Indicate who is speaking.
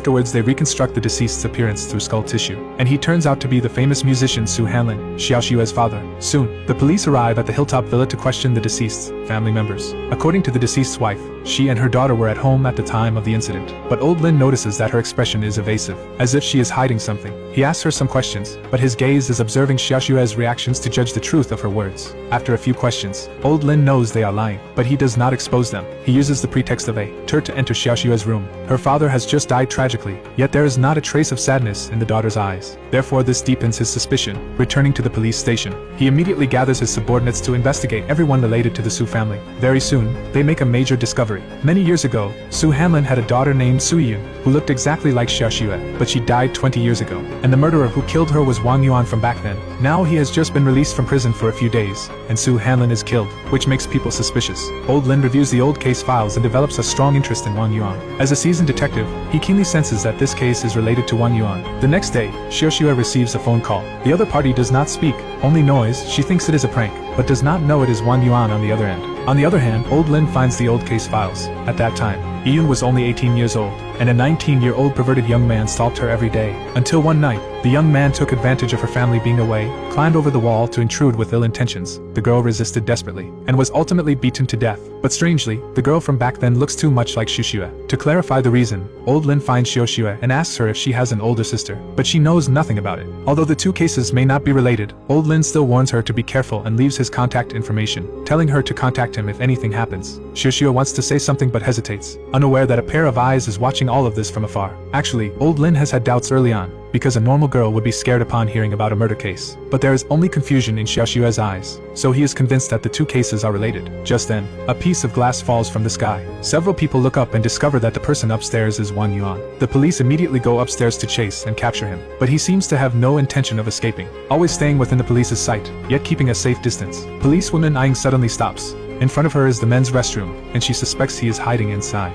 Speaker 1: Afterwards, they reconstruct the deceased's appearance through skull tissue, and he turns out to be the famous musician Su Hanlin, Xiaoxue's father. Soon, the police arrive at the hilltop villa to question the deceased's family members. According to the deceased's wife, she and her daughter were at home at the time of the incident, but Old Lin notices that her expression is evasive, as if she is hiding something. He asks her some questions, but his gaze is observing Xiaoxue's reactions to judge the truth of her words. After a few questions, Old Lin knows they are lying, but he does not expose them. He uses the pretext of a turd to enter Xiaoxue's room. Her father has just died tragically, yet there is not a trace of sadness in the daughter's eyes. Therefore, this deepens his suspicion. Returning to the police station, he immediately gathers his subordinates to investigate everyone related to the Su family. Very soon, they make a major discovery. Many years ago, Su Hanlin had a daughter named Su Yun, who looked exactly like Xiaoxue, but she died 20 years ago, and the murderer who killed her was Wang Yuan from back then. Now he has just been released from prison for a few days, and Su Hanlin is killed, which makes people suspicious. Old Lin reviews the old case files and develops a strong interest in Wang Yuan. As a seasoned detective, he keenly senses that this case is related to Wang Yuan. The next day, Xiaoxue receives a phone call. The other party does not speak, only noise. She thinks it is a prank, but does not know it is Wang Yuan on the other end. On the other hand, Old Lin finds the old case files. At that time, Yun was only 18 years old, and a 19-year-old perverted young man stalked her every day, until one night, the young man took advantage of her family being away, climbed over the wall to intrude with ill intentions. The girl resisted desperately, and was ultimately beaten to death. But strangely, the girl from back then looks too much like Xiaoxue. To clarify the reason, Old Lin finds Xiaoxue and asks her if she has an older sister, but she knows nothing about it. Although the two cases may not be related, Old Lin still warns her to be careful and leaves his contact information, telling her to contact him if anything happens. Xiaoxue wants to say something but hesitates, unaware that a pair of eyes is watching all of this from afar. Actually, Old Lin has had doubts early on, because a normal girl would be scared upon hearing about a murder case. But there is only confusion in Xiaoxue's eyes, so he is convinced that the two cases are related. Just then, a piece of glass falls from the sky. Several people look up and discover that the person upstairs is Wang Yuan. The police immediately go upstairs to chase and capture him, but he seems to have no intention of escaping, always staying within the police's sight, yet keeping a safe distance. Policewoman Aing suddenly stops. In front of her is the men's restroom, and she suspects he is hiding inside.